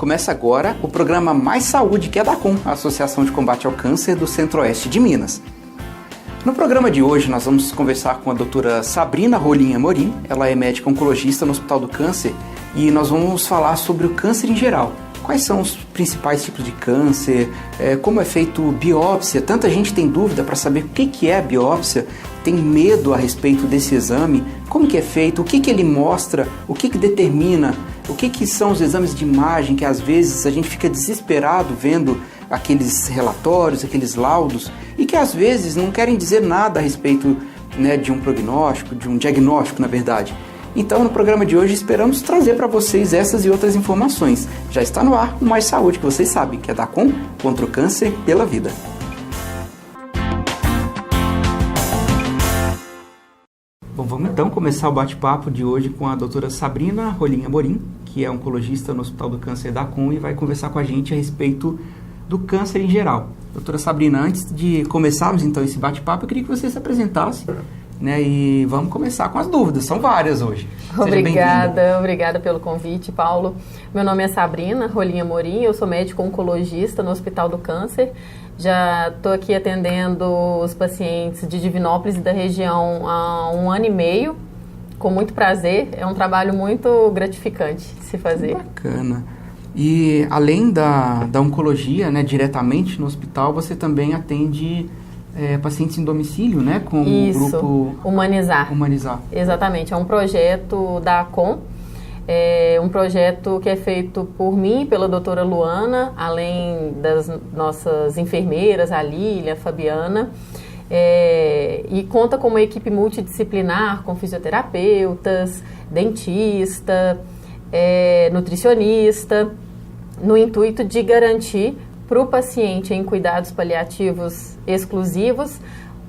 Começa agora o programa Mais Saúde, que é da ADACOM, a Associação de Combate ao Câncer do Centro-Oeste de Minas. No programa de hoje nós vamos conversar com a doutora Sabrina Rolim Amorim. Ela é médica oncologista no Hospital do Câncer e nós vamos falar sobre o câncer em geral. Quais são os principais tipos de câncer, como é feito biópsia. Tanta gente tem dúvida para saber o que é a biópsia, tem medo a respeito desse exame, como que é feito, o que ele mostra, o que determina, o que são os exames de imagem, que às vezes a gente fica desesperado vendo aqueles relatórios, aqueles laudos, e que às vezes não querem dizer nada a respeito, né, de um prognóstico, de um diagnóstico, na verdade. Então, no programa de hoje, esperamos trazer para vocês essas e outras informações. Já está no ar o Mais Saúde, que vocês sabem, que é da ADACOM contra o câncer pela vida. Bom, vamos então começar o bate-papo de hoje com a doutora Sabrina Rolim Amorim, que é oncologista no Hospital do Câncer da ADACOM e vai conversar com a gente a respeito do câncer em geral. Doutora Sabrina, antes de começarmos então esse bate-papo, eu queria que você se apresentasse, né, e vamos começar com as dúvidas, são várias hoje. Obrigada pelo convite, Paulo. Meu nome é Sabrina Rolim Amorim, eu sou médico oncologista no Hospital do Câncer. Já estou aqui atendendo os pacientes de Divinópolis e da região há 1 ano e meio, com muito prazer. É um trabalho muito gratificante de se fazer. Bacana. E além da oncologia, né, diretamente no hospital, você também atende pacientes em domicílio, né, com o grupo Humanizar. Exatamente, é um projeto da ADACOM, um projeto que é feito por mim e pela doutora Luana, além das nossas enfermeiras, a Lília, a Fabiana, e conta com uma equipe multidisciplinar, com fisioterapeutas, dentista, nutricionista, no intuito de garantir para o paciente em cuidados paliativos exclusivos,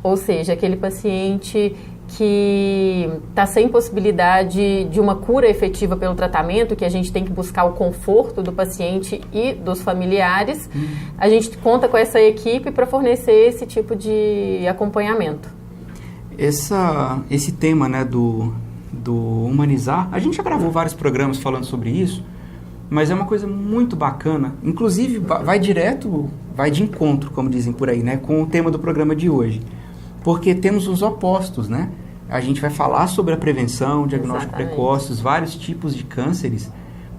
ou seja, aquele paciente que está sem possibilidade de uma cura efetiva pelo tratamento, que a gente tem que buscar o conforto do paciente e dos familiares, a gente conta com essa equipe para fornecer esse tipo de acompanhamento. Esse tema, né, do humanizar, a gente já gravou vários programas falando sobre isso, mas é uma coisa muito bacana, inclusive vai de encontro, como dizem por aí, né, com o tema do programa de hoje, porque temos os opostos, né? A gente vai falar sobre a prevenção, diagnóstico precoce, os vários tipos de cânceres,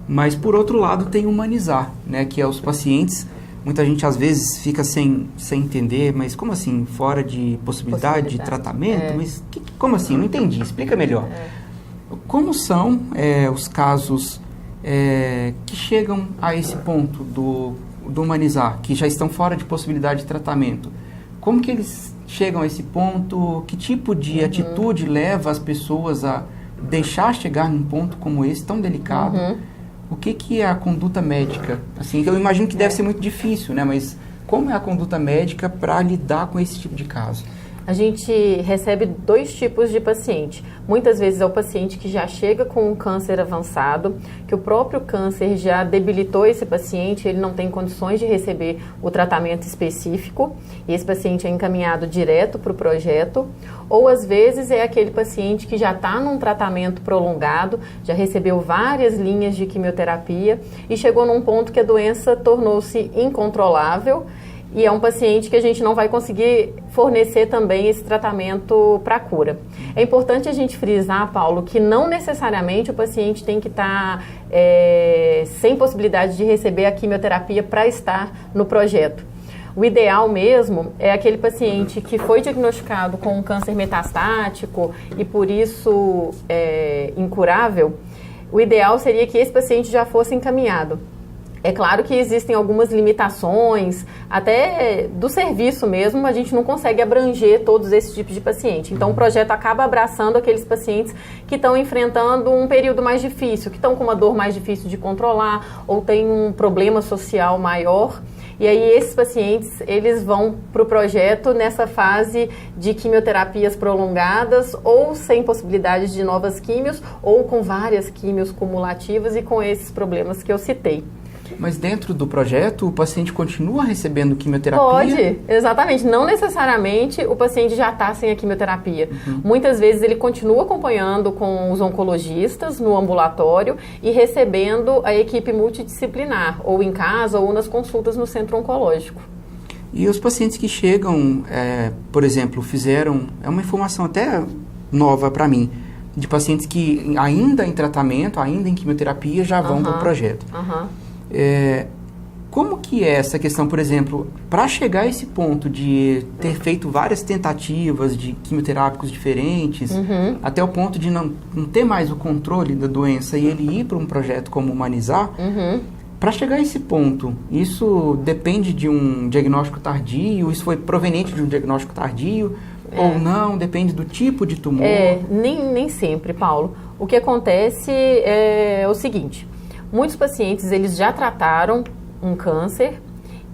mas por outro lado tem humanizar, né, que é os pacientes, muita gente às vezes fica sem entender, mas como assim, fora de possibilidade de tratamento? Mas como assim? Não entendi, explica melhor. Como são os casos que chegam a esse ponto do humanizar, que já estão fora de possibilidade de tratamento? Como que eles chegam a esse ponto? Que tipo de atitude leva as pessoas a deixar chegar num ponto como esse, tão delicado? O que é a conduta médica? Assim, eu imagino que deve ser muito difícil, né? Mas como é a conduta médica para lidar com esse tipo de caso? A gente recebe 2 tipos de paciente. Muitas vezes é o paciente que já chega com um câncer avançado, que o próprio câncer já debilitou esse paciente, ele não tem condições de receber o tratamento específico, e esse paciente é encaminhado direto para o projeto. Ou às vezes é aquele paciente que já está num tratamento prolongado, já recebeu várias linhas de quimioterapia e chegou num ponto que a doença tornou-se incontrolável, e é um paciente que a gente não vai conseguir fornecer também esse tratamento para cura. É importante a gente frisar, Paulo, que não necessariamente o paciente tem que estar sem possibilidade de receber a quimioterapia para estar no projeto. O ideal mesmo é aquele paciente que foi diagnosticado com um câncer metastático e por isso incurável. O ideal seria que esse paciente já fosse encaminhado. É claro que existem algumas limitações, até do serviço mesmo, a gente não consegue abranger todos esses tipos de paciente. Então, o projeto acaba abraçando aqueles pacientes que estão enfrentando um período mais difícil, que estão com uma dor mais difícil de controlar, ou tem um problema social maior. E aí, esses pacientes, eles vão para o projeto nessa fase de quimioterapias prolongadas, ou sem possibilidade de novas químios, ou com várias químios cumulativas e com esses problemas que eu citei. Mas dentro do projeto, o paciente continua recebendo quimioterapia? Pode, exatamente. Não necessariamente o paciente já está sem a quimioterapia. Muitas vezes ele continua acompanhando com os oncologistas no ambulatório e recebendo a equipe multidisciplinar, ou em casa ou nas consultas no centro oncológico. E os pacientes que chegam, por exemplo, é uma informação até nova para mim, de pacientes que ainda em tratamento, ainda em quimioterapia, já vão para o projeto. Como que é essa questão, por exemplo, para chegar a esse ponto de ter feito várias tentativas de quimioterápicos diferentes, até o ponto de não ter mais o controle da doença e ele ir para um projeto como Humanizar, para chegar a esse ponto, isso depende de um diagnóstico tardio? Isso foi proveniente de um diagnóstico tardio? Ou não? Depende do tipo de tumor? Nem sempre, Paulo. O que acontece é o seguinte: muitos pacientes, eles já trataram um câncer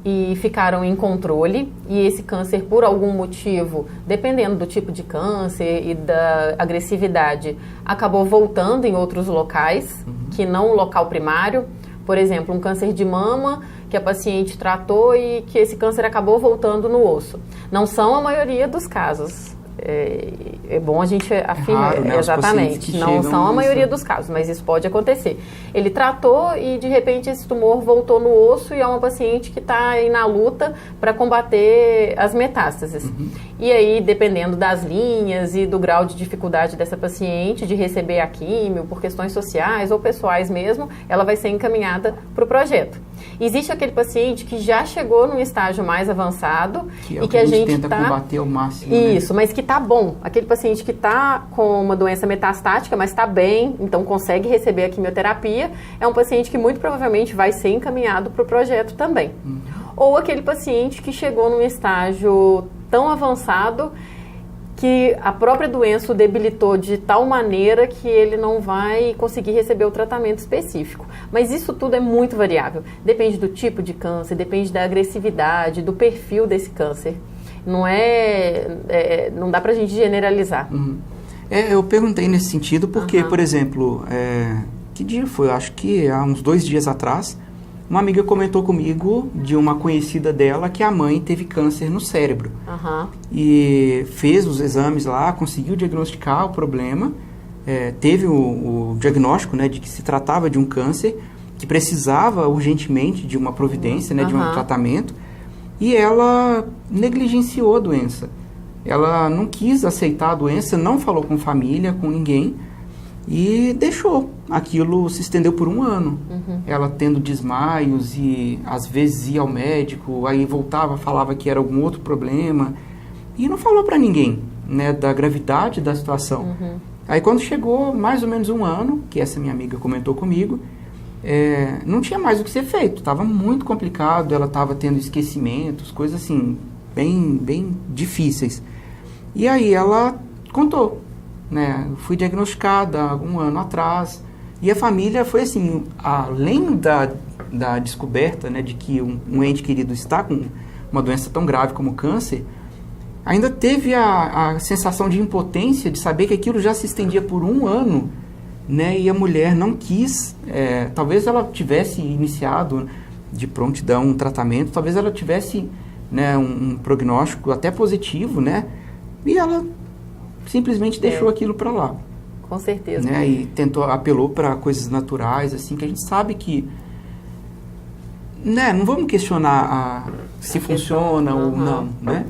e ficaram em controle, e esse câncer, por algum motivo, dependendo do tipo de câncer e da agressividade, acabou voltando em outros locais, que não o local primário. Por exemplo, um câncer de mama que a paciente tratou e que esse câncer acabou voltando no osso. Não são a maioria dos casos. É bom a gente afirmar, raro, né? Exatamente, não são a maioria dos casos, mas isso pode acontecer. Ele tratou e de repente esse tumor voltou no osso e é uma paciente que está aí na luta para combater as metástases. E aí, dependendo das linhas e do grau de dificuldade dessa paciente de receber a químio, por questões sociais ou pessoais mesmo, ela vai ser encaminhada para o projeto. Existe aquele paciente que já chegou num estágio mais avançado e que a gente tenta combater ao máximo. Isso, mas que está bom. Aquele paciente que está com uma doença metastática, mas está bem, então consegue receber a quimioterapia, é um paciente que muito provavelmente vai ser encaminhado para o projeto também. Ou aquele paciente que chegou num estágio tão avançado que a própria doença o debilitou de tal maneira que ele não vai conseguir receber o tratamento específico. Mas isso tudo é muito variável. Depende do tipo de câncer, depende da agressividade, do perfil desse câncer. Não dá pra gente generalizar. Eu perguntei nesse sentido porque, por exemplo, que dia foi? Acho que há uns 2 dias atrás, uma amiga comentou comigo de uma conhecida dela que a mãe teve câncer no cérebro. E fez os exames lá, conseguiu diagnosticar o problema, teve o diagnóstico, né, de que se tratava de um câncer que precisava urgentemente de uma providência, né, de um tratamento, e ela negligenciou a doença. Ela não quis aceitar a doença, não falou com família, com ninguém, e deixou. Aquilo se estendeu por 1 ano. Ela tendo desmaios e às vezes ia ao médico, aí voltava, falava que era algum outro problema e não falou para ninguém, né, da gravidade da situação. Aí quando chegou mais ou menos 1 ano, que essa minha amiga comentou comigo, não tinha mais o que ser feito, estava muito complicado, ela estava tendo esquecimentos, coisas assim, bem difíceis. E aí ela contou, né, fui diagnosticada 1 ano atrás, e a família foi assim, além da descoberta, né, de que um ente querido está com uma doença tão grave como o câncer, ainda teve a sensação de impotência de saber que aquilo já se estendia por 1 ano, né, e a mulher não quis, talvez ela tivesse iniciado de prontidão um tratamento, talvez ela tivesse, né, um prognóstico até positivo, né, e ela simplesmente deixou aquilo para lá. Com certeza. Né, e apelou para coisas naturais, assim, que a gente sabe que, né, não vamos questionar se funciona ou não, né,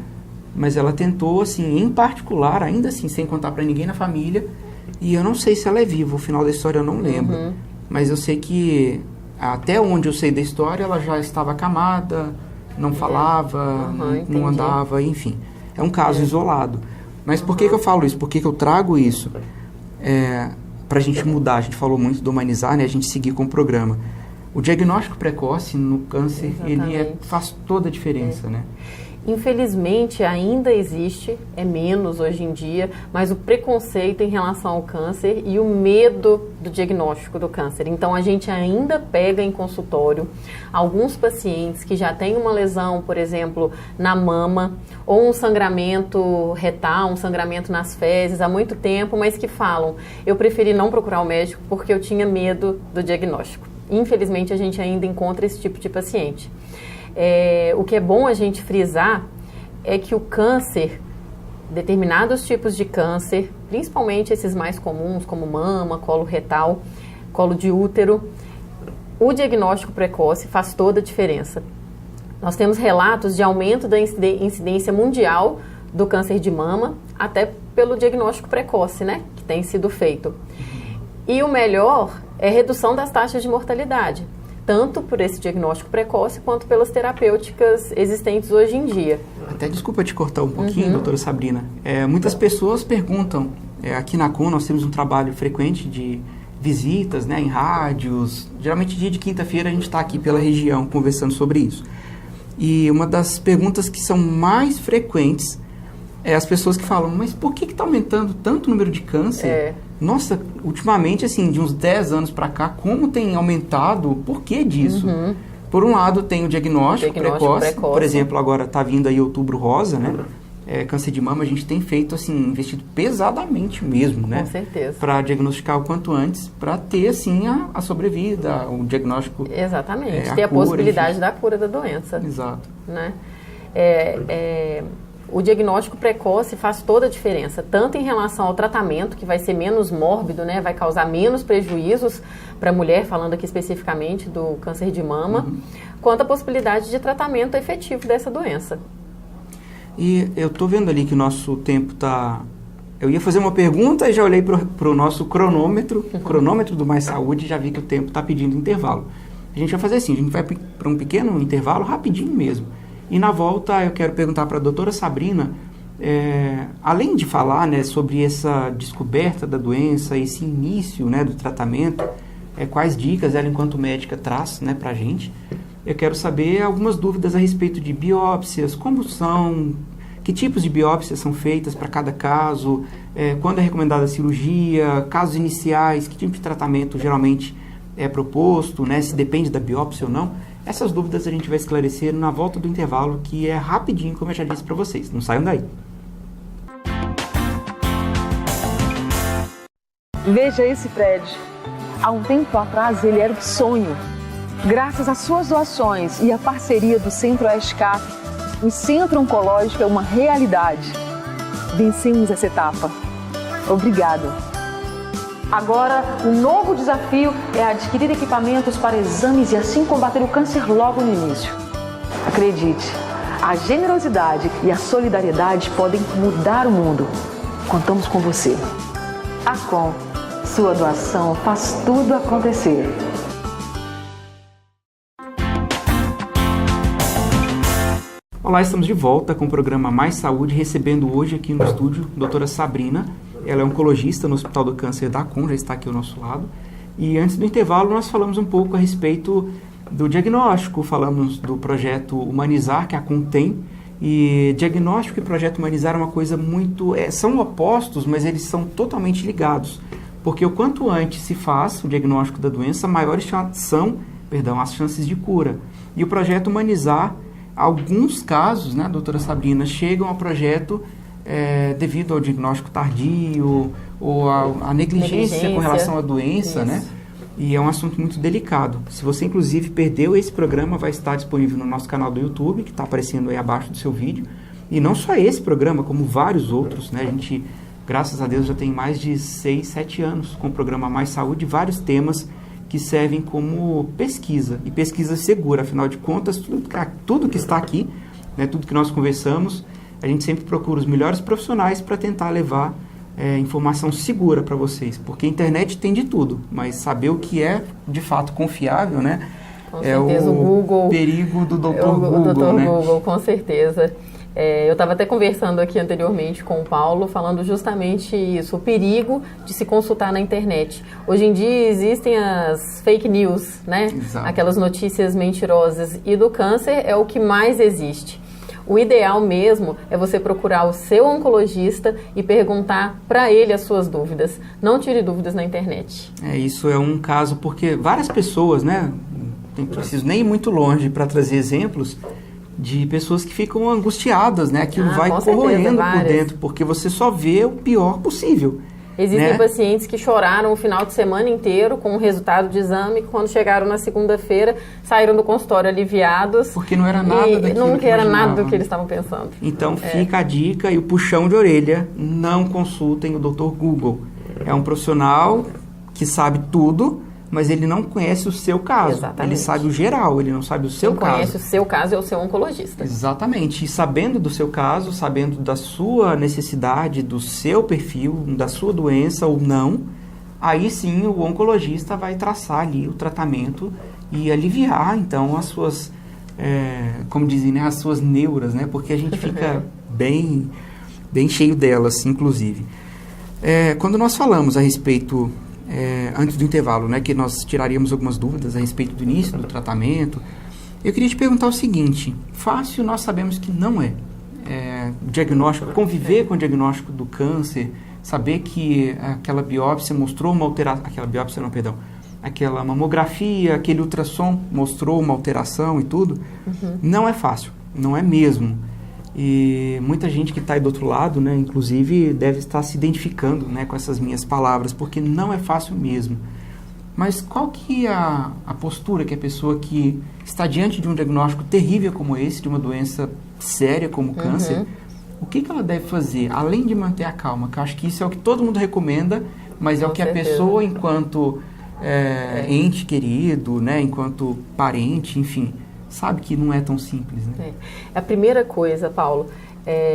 mas ela tentou, assim, em particular, ainda assim, sem contar para ninguém na família, e eu não sei se ela é viva, o final da história eu não lembro, mas eu sei que, até onde eu sei da história, ela já estava acamada, não falava, não andava, enfim, é um caso isolado. Mas por que eu falo isso? Por que eu trago isso? Para a gente mudar, a gente falou muito do Humanizar, né? A gente seguir com o programa. O diagnóstico precoce no câncer, ele faz toda a diferença, né? Infelizmente, ainda existe, é menos hoje em dia, mas o preconceito em relação ao câncer e o medo do diagnóstico do câncer. Então, a gente ainda pega em consultório alguns pacientes que já têm uma lesão, por exemplo, na mama, ou um sangramento retal, um sangramento nas fezes há muito tempo, mas que falam, eu preferi não procurar o médico porque eu tinha medo do diagnóstico. Infelizmente, a gente ainda encontra esse tipo de paciente. O que é bom a gente frisar é que o câncer, determinados tipos de câncer, principalmente esses mais comuns, como mama, colo retal, colo de útero, o diagnóstico precoce faz toda a diferença. Nós temos relatos de aumento da incidência mundial do câncer de mama, até pelo diagnóstico precoce, né, que tem sido feito. E o melhor é a redução das taxas de mortalidade, tanto por esse diagnóstico precoce quanto pelas terapêuticas existentes hoje em dia. Até desculpa te cortar um pouquinho, doutora Sabrina. Muitas pessoas perguntam, aqui na CON nós temos um trabalho frequente de visitas, né, em rádios. Geralmente dia de quinta-feira a gente está aqui pela região conversando sobre isso. E uma das perguntas que são mais frequentes é as pessoas que falam, mas por que está aumentando tanto o número de câncer? Nossa, ultimamente, assim, de uns 10 anos para cá, como tem aumentado? Por que disso? Por um lado, tem o diagnóstico precoce. Por exemplo, agora está vindo aí Outubro Rosa, né? Câncer de mama, a gente tem feito, assim, investido pesadamente mesmo, né? Com certeza. Para diagnosticar o quanto antes, para ter, assim, a sobrevida, o diagnóstico. Exatamente, ter a possibilidade da cura da doença. Exato. Né? O diagnóstico precoce faz toda a diferença, tanto em relação ao tratamento, que vai ser menos mórbido, né? Vai causar menos prejuízos para a mulher, falando aqui especificamente do câncer de mama, quanto a possibilidade de tratamento efetivo dessa doença. E eu estou vendo ali que o nosso tempo está... Eu ia fazer uma pergunta e já olhei para o nosso cronômetro, o cronômetro do Mais Saúde, e já vi que o tempo está pedindo intervalo. A gente vai fazer assim, a gente vai para um pequeno intervalo, rapidinho mesmo. E na volta eu quero perguntar para a doutora Sabrina, além de falar, né, sobre essa descoberta da doença, esse início, né, do tratamento, quais dicas ela enquanto médica traz, né, para a gente, eu quero saber algumas dúvidas a respeito de biópsias, como são, que tipos de biópsias são feitas para cada caso, quando é recomendada a cirurgia, casos iniciais, que tipo de tratamento geralmente é proposto, né, se depende da biópsia ou não. Essas dúvidas a gente vai esclarecer na volta do intervalo, que é rapidinho, como eu já disse para vocês. Não saiam daí. Veja esse prédio. Há um tempo atrás ele era um sonho. Graças às suas doações e à parceria do Centro-Oeste CAP, o Centro Oncológico é uma realidade. Vencemos essa etapa. Obrigada. Agora, o novo desafio é adquirir equipamentos para exames e assim combater o câncer logo no início. Acredite, a generosidade e a solidariedade podem mudar o mundo. Contamos com você. A CON, sua doação faz tudo acontecer. Olá, estamos de volta com o programa Mais Saúde, recebendo hoje aqui no estúdio a doutora Sabrina. Ela é oncologista no Hospital do Câncer da CON, já está aqui ao nosso lado. E antes do intervalo, nós falamos um pouco a respeito do diagnóstico, falamos do projeto Humanizar, que a CON tem. E diagnóstico e projeto Humanizar é uma coisa muito... são opostos, mas eles são totalmente ligados. Porque o quanto antes se faz o diagnóstico da doença, maiores são as chances de cura. E o projeto Humanizar, alguns casos, né, doutora Sabrina, chegam ao projeto devido ao diagnóstico tardio ou à negligência com relação à doença, isso, né? E é um assunto muito delicado. Se você, inclusive, perdeu esse programa, vai estar disponível no nosso canal do YouTube, que está aparecendo aí abaixo do seu vídeo. E não só esse programa, como vários outros, né? A gente, graças a Deus, já tem mais de 6, 7 anos com o programa Mais Saúde, vários temas que servem como pesquisa, e pesquisa segura. Afinal de contas, tudo que está aqui, né, tudo que nós conversamos, a gente sempre procura os melhores profissionais para tentar levar informação segura para vocês, porque a internet tem de tudo, mas saber o que é de fato confiável, né? Com certeza, o Google, perigo do Dr. Google, Dr. né? Google, com certeza. Eu estava até conversando aqui anteriormente com o Paulo, falando justamente isso, o perigo de se consultar na internet. Hoje em dia existem as fake news, né? Exato. Aquelas notícias mentirosas, e do câncer é o que mais existe. O ideal mesmo é você procurar o seu oncologista e perguntar para ele as suas dúvidas. Não tire dúvidas na internet. Isso é um caso porque várias pessoas, né? Não preciso nem ir muito longe para trazer exemplos de pessoas que ficam angustiadas, né? Aquilo vai corroendo por dentro, porque você só vê o pior possível. Existem né? pacientes que choraram o final de semana inteiro com o resultado de exame, quando chegaram na segunda-feira, saíram do consultório aliviados. Porque não era nada daquilo não que era nada imaginavam. do que eles estavam pensando. Então fica a dica e o puxão de orelha, não consultem o Dr. Google. É um profissional que sabe tudo, mas ele não conhece o seu caso. Exatamente. Ele sabe o geral, ele não sabe o seu Quem caso. conhece o seu caso é o seu oncologista. Exatamente. E sabendo do seu caso, sabendo da sua necessidade, do seu perfil, da sua doença ou não, aí sim o oncologista vai traçar ali o tratamento e aliviar, então, as suas, como dizem, né, as suas neuras, né? Porque a gente fica bem cheio delas, inclusive. Quando nós falamos a respeito, antes do intervalo, né, que nós tiraríamos algumas dúvidas a respeito do início do tratamento, eu queria te perguntar o seguinte: fácil nós sabemos que não é. Diagnóstico, conviver com o diagnóstico do câncer, saber que aquela biópsia mostrou uma alteração, aquela mamografia, aquele ultrassom mostrou uma alteração e tudo, não é fácil, não é mesmo. E muita gente que está aí do outro lado, né, inclusive, deve estar se identificando, né, com essas minhas palavras, porque não é fácil mesmo. Mas qual que é a postura que a pessoa que está diante de um diagnóstico terrível como esse, de uma doença séria como o câncer, o que ela deve fazer, além de manter a calma? Que eu acho que isso é o que todo mundo recomenda, mas é o que a pessoa, enquanto ente querido, né, enquanto parente, enfim, sabe que não é tão simples, né? A primeira coisa, Paulo,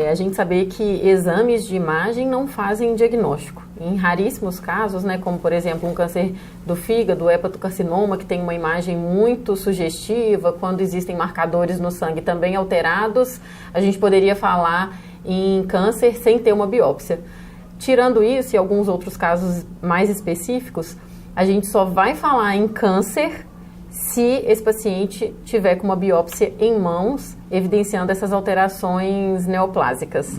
a gente saber que exames de imagem não fazem diagnóstico. Em raríssimos casos, né, como por exemplo um câncer do fígado, o hepatocarcinoma, que tem uma imagem muito sugestiva, quando existem marcadores no sangue também alterados, a gente poderia falar em câncer sem ter uma biópsia. Tirando isso e alguns outros casos mais específicos, a gente só vai falar em câncer se esse paciente tiver com uma biópsia em mãos, evidenciando essas alterações neoplásicas.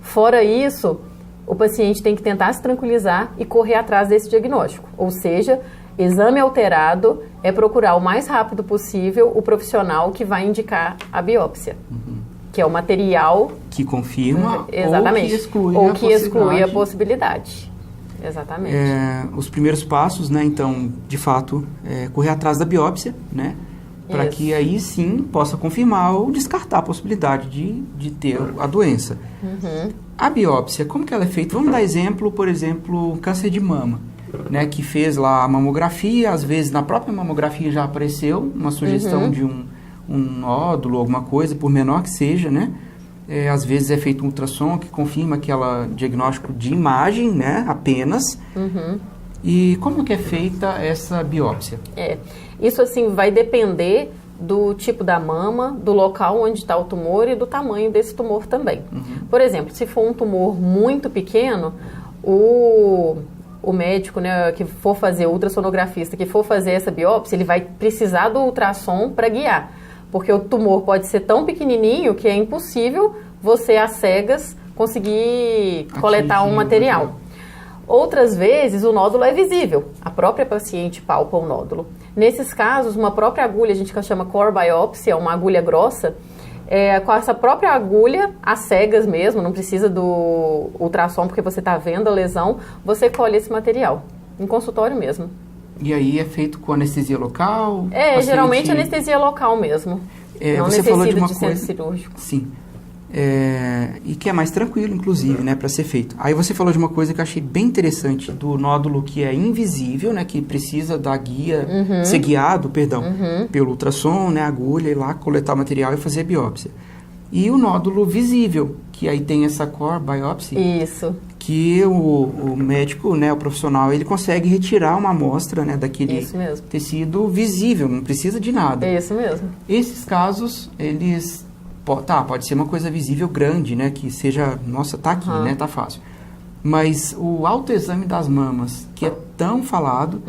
Fora isso, o paciente tem que tentar se tranquilizar e correr atrás desse diagnóstico. Ou seja, exame alterado é procurar o mais rápido possível o profissional que vai indicar a biópsia, que é o material que confirma exatamente, ou que exclui a possibilidade. Exatamente. Os primeiros passos, né, então, de fato, correr atrás da biópsia, né, para que aí sim possa confirmar ou descartar a possibilidade de ter a doença. A biópsia, como que ela é feita? Vamos dar exemplo, por exemplo, câncer de mama, né, que fez lá a mamografia, às vezes na própria mamografia já apareceu uma sugestão de um nódulo, alguma coisa, por menor que seja, né? Às vezes é feito um ultrassom que confirma aquele diagnóstico de imagem, né, apenas. E como que é feita essa biópsia? Isso assim vai depender do tipo da mama, do local onde está o tumor e do tamanho desse tumor também. Por exemplo, se for um tumor muito pequeno, o médico, né, que for fazer, o ultrassonografista que for fazer essa biópsia, ele vai precisar do ultrassom para guiar. Porque o tumor pode ser tão pequenininho que é impossível você, às cegas, conseguir coletar um material. Outras vezes, o nódulo é visível. A própria paciente palpa o nódulo. Nesses casos, uma própria agulha, a gente chama core biopsy, é uma agulha grossa, com essa própria agulha, às cegas mesmo, não precisa do ultrassom porque você está vendo a lesão, você colhe esse material, em consultório mesmo. E aí é feito com anestesia local? Geralmente anestesia local mesmo. Não você falou de uma centro cirúrgico. Sim. E que é mais tranquilo, inclusive, né, para ser feito. Aí você falou de uma coisa que eu achei bem interessante, do nódulo que é invisível, né, que precisa da guia, ser guiado, pelo ultrassom, né, agulha, ir lá coletar o material e fazer a biópsia. E o nódulo visível, que aí tem essa core biopsy. Isso. Que o médico, né, o profissional, ele consegue retirar uma amostra, né, daquele tecido visível, não precisa de nada. Isso mesmo. Esses casos, eles... pode ser uma coisa visível grande, né, que seja, nossa, tá aqui, né, tá fácil. Mas o autoexame das mamas, que é tão falado,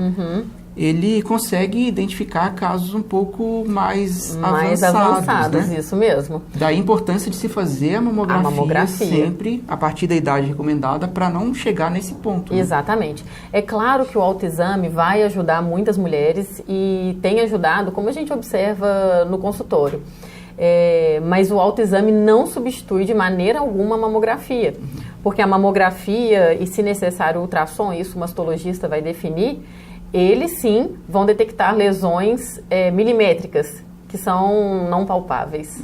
ele consegue identificar casos um pouco mais avançados, né? Isso mesmo. Daí a importância de se fazer a mamografia sempre a partir da idade recomendada para não chegar nesse ponto. Né? Exatamente. É claro que o autoexame vai ajudar muitas mulheres e tem ajudado, como a gente observa no consultório. Mas o autoexame não substitui de maneira alguma a mamografia. porque a mamografia e, se necessário, o ultrassom, isso o mastologista vai definir, eles sim vão detectar lesões milimétricas, que são não palpáveis.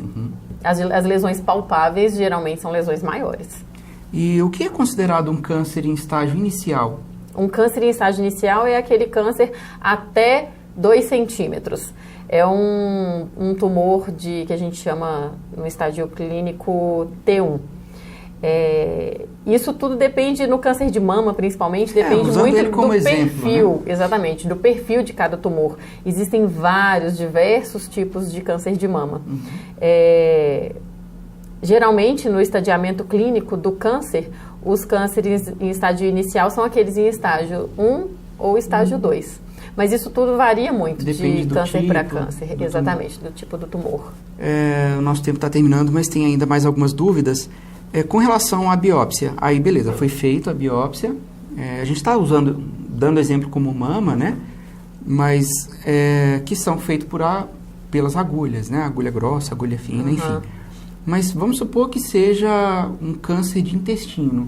As lesões palpáveis geralmente são lesões maiores. E o que é considerado um câncer em estágio inicial? Um câncer em estágio inicial é aquele câncer até 2 centímetros. É um tumor que a gente chama, no estágio clínico, T1. Isso tudo depende, no câncer de mama principalmente, depende muito do perfil, né? Exatamente, do perfil de cada tumor. Existem diversos tipos de câncer de mama. Geralmente, no estadiamento clínico do câncer, os cânceres em estágio inicial são aqueles em estágio 1 ou estágio 2. Mas isso tudo varia muito, de câncer para câncer, exatamente, do tipo do tumor. O nosso tempo está terminando, mas tem ainda mais algumas dúvidas. Com relação à biópsia, aí beleza, foi feita a biópsia, a gente está dando exemplo como mama, né? Mas que são feitos pelas agulhas, né? Agulha grossa, agulha fina, enfim. Mas vamos supor que seja um câncer de intestino.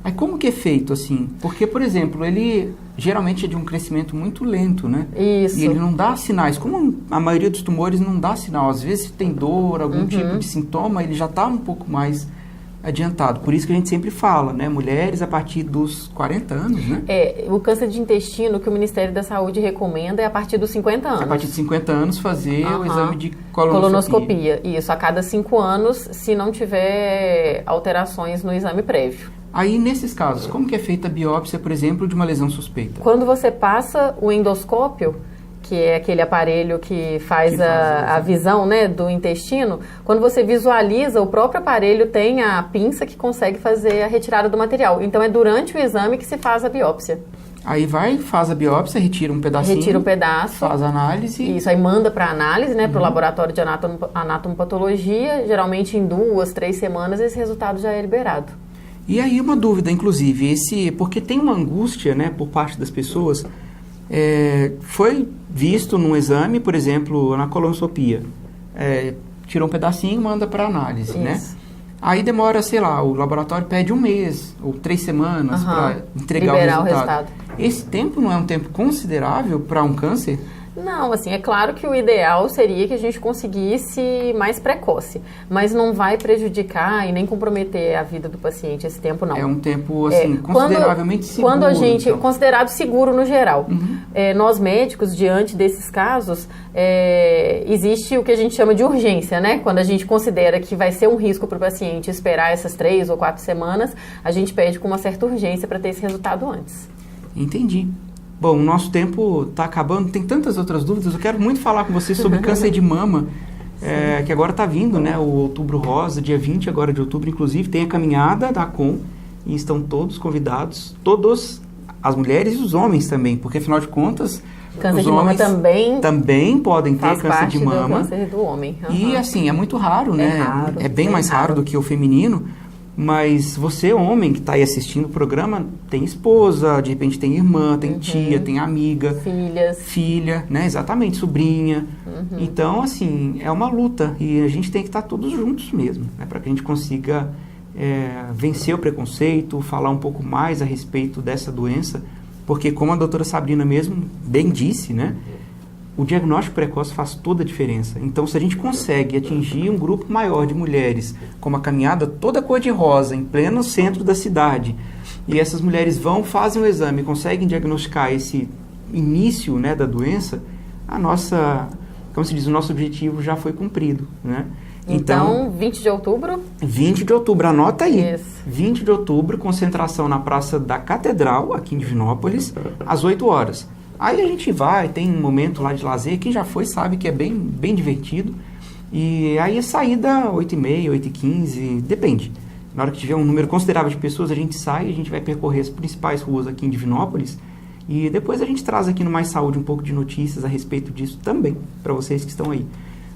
Aí como que é feito assim? Porque, por exemplo, ele geralmente é de um crescimento muito lento, né? Isso. E ele não dá sinais. Como a maioria dos tumores não dá sinal. Às vezes tem dor, algum tipo de sintoma, ele já está um pouco mais adiantado. Por isso que a gente sempre fala, né? Mulheres a partir dos 40 anos, né? O câncer de intestino que o Ministério da Saúde recomenda é a partir dos 50 anos. A partir de 50 anos fazer o exame de colonoscopia. Isso, a cada 5 anos, se não tiver alterações no exame prévio. Aí, nesses casos, como que é feita a biópsia, por exemplo, de uma lesão suspeita? Quando você passa o endoscópio, que é aquele aparelho que faz a visão, né, do intestino, quando você visualiza, o próprio aparelho tem a pinça que consegue fazer a retirada do material. Então, é durante o exame que se faz a biópsia. Aí faz a biópsia, retira um pedacinho. Retira um pedaço. Faz a análise. Isso, aí manda para análise, né, para o laboratório de anatomopatologia. Geralmente, em 2, 3 semanas, esse resultado já é liberado. E aí, uma dúvida, inclusive, porque tem uma angústia, né, por parte das pessoas. Foi visto num exame, por exemplo, na colonoscopia. Tirou um pedacinho e manda para análise, né? Aí demora, sei lá, o laboratório pede 1 mês ou 3 semanas para entregar o resultado. Esse tempo não é um tempo considerável para um câncer? Não, assim, é claro que o ideal seria que a gente conseguisse mais precoce, mas não vai prejudicar e nem comprometer a vida do paciente esse tempo, não. É um tempo, assim, consideravelmente seguro. Quando a gente, considerado seguro no geral. Nós médicos, diante desses casos, existe o que a gente chama de urgência, né? Quando a gente considera que vai ser um risco para o paciente esperar essas 3 ou 4 semanas, a gente pede com uma certa urgência para ter esse resultado antes. Entendi. Bom, o nosso tempo está acabando, tem tantas outras dúvidas. Eu quero muito falar com vocês sobre câncer de mama, que agora está vindo, né? O Outubro Rosa, dia 20 agora de outubro, inclusive, tem a caminhada da ACOM e estão todos convidados, todas as mulheres e os homens também, porque afinal de contas, câncer os de homens mama também podem ter câncer de mama. Do câncer do homem. E assim, é muito raro, né? É bem mais raro do que o feminino. Mas você, homem, que está aí assistindo o programa, tem esposa, de repente tem irmã, tem tia, tem amiga. Filha, né? Exatamente, sobrinha. Então, assim, é uma luta. E a gente tem que estar todos juntos mesmo, né? Para que a gente consiga vencer o preconceito, falar um pouco mais a respeito dessa doença. Porque, como a doutora Sabrina mesmo bem disse, né? O diagnóstico precoce faz toda a diferença. Então, se a gente consegue atingir um grupo maior de mulheres com uma caminhada toda cor-de-rosa, em pleno centro da cidade, e essas mulheres fazem o exame, conseguem diagnosticar esse início, né, da doença, como se diz, o nosso objetivo já foi cumprido, né? Então, 20 de outubro? 20 de outubro, anota aí. Isso. 20 de outubro, concentração na Praça da Catedral, aqui em Divinópolis, às 8 horas. Aí a gente tem um momento lá de lazer, quem já foi sabe que é bem, bem divertido. E aí a saída 8h30, 8h15, depende. Na hora que tiver um número considerável de pessoas, a gente sai, a gente vai percorrer as principais ruas aqui em Divinópolis. E depois a gente traz aqui no Mais Saúde um pouco de notícias a respeito disso também, para vocês que estão aí.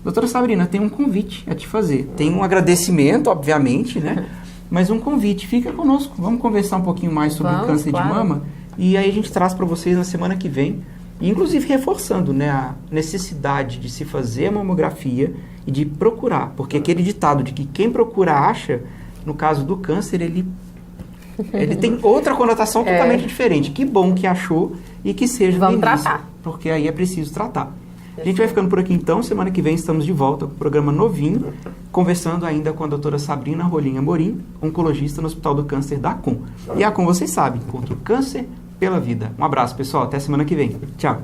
Doutora Sabrina, tem um convite a te fazer. Tem um agradecimento, obviamente, né? Mas um convite. Fica conosco. Vamos conversar um pouquinho mais sobre o câncer de mama. E aí a gente traz para vocês na semana que vem, inclusive reforçando, né, a necessidade de se fazer a mamografia e de procurar, porque aquele ditado de que quem procura acha, no caso do câncer, ele Ele tem outra conotação totalmente diferente. Que bom que achou e que seja Vamos no início, tratar. porque aí é preciso tratar. A gente vai ficando por aqui então. Semana que vem estamos de volta com o programa novinho, conversando ainda com a doutora Sabrina Rolim Amorim, oncologista no Hospital do Câncer da ACOM. E a ACOM, vocês sabem, contra o câncer pela vida. Um abraço, pessoal. Até semana que vem. Tchau.